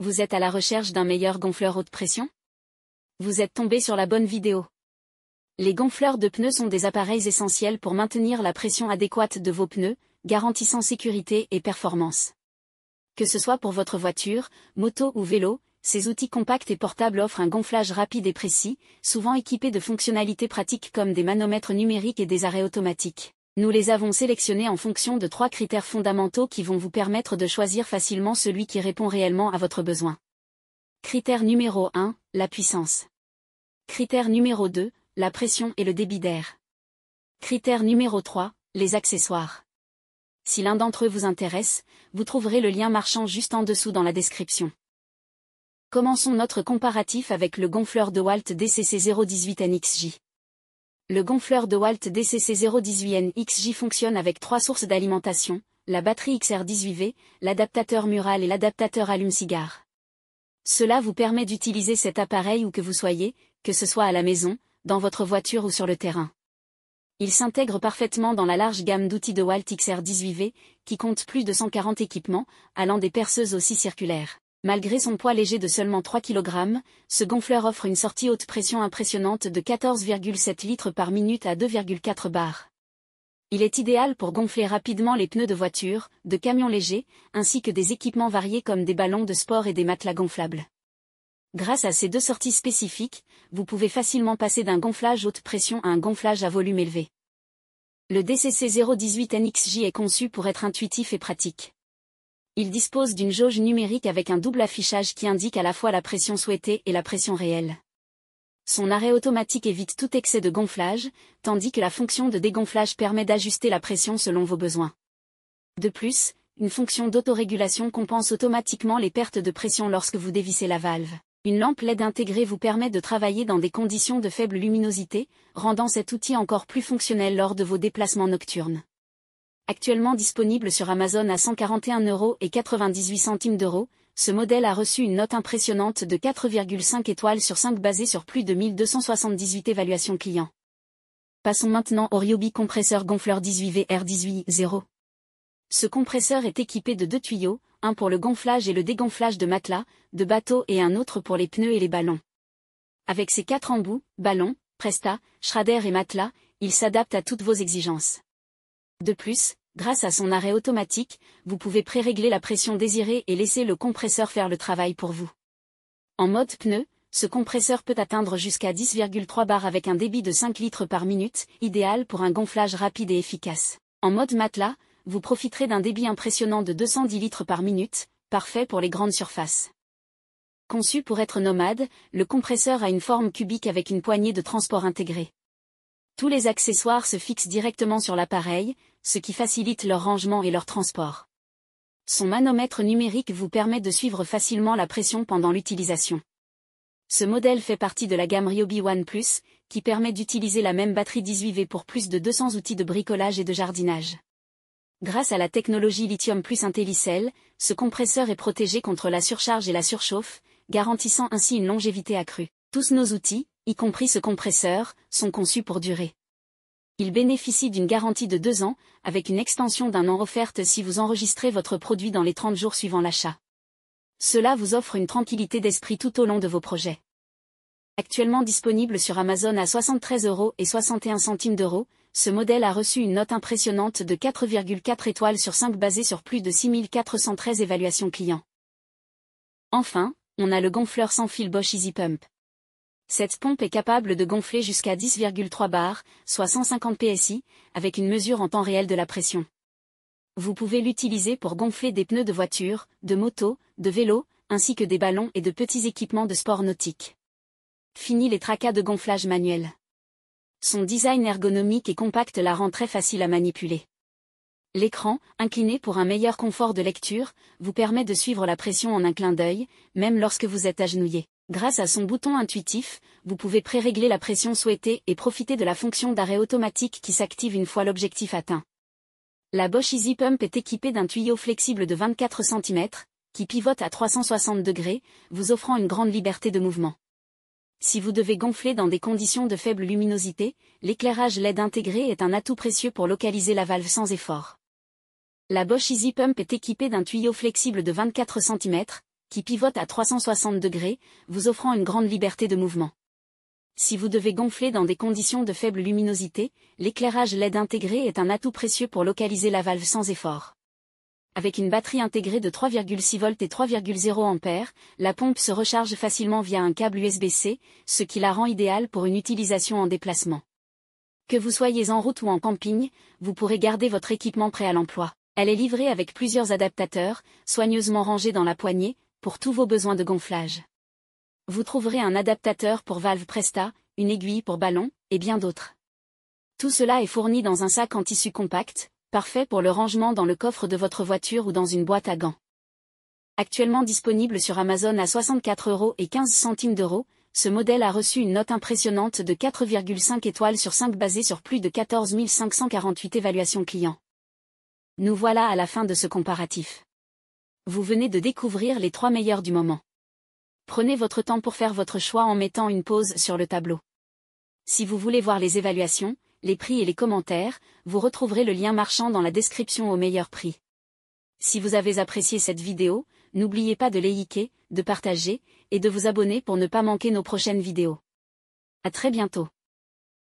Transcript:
Vous êtes à la recherche d'un meilleur gonfleur haute pression? Vous êtes tombé sur la bonne vidéo. Les gonfleurs de pneus sont des appareils essentiels pour maintenir la pression adéquate de vos pneus, garantissant sécurité et performance. Que ce soit pour votre voiture, moto ou vélo, ces outils compacts et portables offrent un gonflage rapide et précis, souvent équipés de fonctionnalités pratiques comme des manomètres numériques et des arrêts automatiques. Nous les avons sélectionnés en fonction de 3 critères fondamentaux qui vont vous permettre de choisir facilement celui qui répond réellement à votre besoin. Critère numéro 1, la puissance. Critère numéro 2, la pression et le débit d'air. Critère numéro 3, les accessoires. Si l'un d'entre eux vous intéresse, vous trouverez le lien marchand juste en dessous dans la description. Commençons notre comparatif avec le gonfleur DeWalt DCC018NXJ. Le gonfleur DeWalt DCC018NXJ fonctionne avec 3 sources d'alimentation, la batterie XR18V, l'adaptateur mural et l'adaptateur allume-cigare. Cela vous permet d'utiliser cet appareil où que vous soyez, que ce soit à la maison, dans votre voiture ou sur le terrain. Il s'intègre parfaitement dans la large gamme d'outils DeWalt XR18V, qui compte plus de 140 équipements, allant des perceuses aux scies circulaires. Malgré son poids léger de seulement 3 kg, ce gonfleur offre une sortie haute pression impressionnante de 14,7 litres par minute à 2,4 bars. Il est idéal pour gonfler rapidement les pneus de voiture, de camions légers, ainsi que des équipements variés comme des ballons de sport et des matelas gonflables. Grâce à ces 2 sorties spécifiques, vous pouvez facilement passer d'un gonflage haute pression à un gonflage à volume élevé. Le DCC018NXJ est conçu pour être intuitif et pratique. Il dispose d'une jauge numérique avec un double affichage qui indique à la fois la pression souhaitée et la pression réelle. Son arrêt automatique évite tout excès de gonflage, tandis que la fonction de dégonflage permet d'ajuster la pression selon vos besoins. De plus, une fonction d'autorégulation compense automatiquement les pertes de pression lorsque vous dévissez la valve. Une lampe LED intégrée vous permet de travailler dans des conditions de faible luminosité, rendant cet outil encore plus fonctionnel lors de vos déplacements nocturnes. Actuellement disponible sur Amazon à 141,98 €, ce modèle a reçu une note impressionnante de 4,5 étoiles sur 5 basée sur plus de 1278 évaluations clients. Passons maintenant au Ryobi compresseur gonfleur 18V R18.0. Ce compresseur est équipé de 2 tuyaux, un pour le gonflage et le dégonflage de matelas, de bateaux et un autre pour les pneus et les ballons. Avec ses 4 embouts, ballons, presta, shredder et matelas, il s'adapte à toutes vos exigences. De plus, grâce à son arrêt automatique, vous pouvez pré-régler la pression désirée et laisser le compresseur faire le travail pour vous. En mode pneu, ce compresseur peut atteindre jusqu'à 10,3 bars avec un débit de 5 litres par minute, idéal pour un gonflage rapide et efficace. En mode matelas, vous profiterez d'un débit impressionnant de 210 litres par minute, parfait pour les grandes surfaces. Conçu pour être nomade, le compresseur a une forme cubique avec une poignée de transport intégrée. Tous les accessoires se fixent directement sur l'appareil, ce qui facilite leur rangement et leur transport. Son manomètre numérique vous permet de suivre facilement la pression pendant l'utilisation. Ce modèle fait partie de la gamme Ryobi One Plus, qui permet d'utiliser la même batterie 18V pour plus de 200 outils de bricolage et de jardinage. Grâce à la technologie Lithium Plus Intellicell, ce compresseur est protégé contre la surcharge et la surchauffe, garantissant ainsi une longévité accrue. Tous nos outils, y compris ce compresseur, sont conçus pour durer. Il bénéficie d'une garantie de 2 ans, avec une extension d'1 an offerte si vous enregistrez votre produit dans les 30 jours suivant l'achat. Cela vous offre une tranquillité d'esprit tout au long de vos projets. Actuellement disponible sur Amazon à 73,61 €, ce modèle a reçu une note impressionnante de 4,4 étoiles sur 5 basée sur plus de 6413 évaluations clients. Enfin, on a le gonfleur sans fil Bosch Easy Pump. Cette pompe est capable de gonfler jusqu'à 10,3 bars, soit 150 PSI, avec une mesure en temps réel de la pression. Vous pouvez l'utiliser pour gonfler des pneus de voiture, de moto, de vélo, ainsi que des ballons et de petits équipements de sport nautique. Fini les tracas de gonflage manuel. Son design ergonomique et compact la rend très facile à manipuler. L'écran, incliné pour un meilleur confort de lecture, vous permet de suivre la pression en un clin d'œil, même lorsque vous êtes agenouillé. Grâce à son bouton intuitif, vous pouvez pré-régler la pression souhaitée et profiter de la fonction d'arrêt automatique qui s'active une fois l'objectif atteint. La Bosch Easy Pump est équipée d'un tuyau flexible de 24 cm, qui pivote à 360 degrés, vous offrant une grande liberté de mouvement. Si vous devez gonfler dans des conditions de faible luminosité, l'éclairage LED intégré est un atout précieux pour localiser la valve sans effort. La Bosch Easy Pump est équipée d'un tuyau flexible de 24 cm, qui pivote à 360 degrés, vous offrant une grande liberté de mouvement. Si vous devez gonfler dans des conditions de faible luminosité, l'éclairage LED intégré est un atout précieux pour localiser la valve sans effort. Avec une batterie intégrée de 3,6 volts et 3,0 ampères, la pompe se recharge facilement via un câble USB-C, ce qui la rend idéale pour une utilisation en déplacement. Que vous soyez en route ou en camping, vous pourrez garder votre équipement prêt à l'emploi. Elle est livrée avec plusieurs adaptateurs, soigneusement rangés dans la poignée, pour tous vos besoins de gonflage. Vous trouverez un adaptateur pour valve Presta, une aiguille pour ballon, et bien d'autres. Tout cela est fourni dans un sac en tissu compact, parfait pour le rangement dans le coffre de votre voiture ou dans une boîte à gants. Actuellement disponible sur Amazon à 64,15 €, ce modèle a reçu une note impressionnante de 4,5 étoiles sur 5 basée sur plus de 14 548 évaluations clients. Nous voilà à la fin de ce comparatif. Vous venez de découvrir les 3 meilleurs du moment. Prenez votre temps pour faire votre choix en mettant une pause sur le tableau. Si vous voulez voir les évaluations, les prix et les commentaires, vous retrouverez le lien marchand dans la description au meilleur prix. Si vous avez apprécié cette vidéo, n'oubliez pas de liker, de partager, et de vous abonner pour ne pas manquer nos prochaines vidéos. À très bientôt.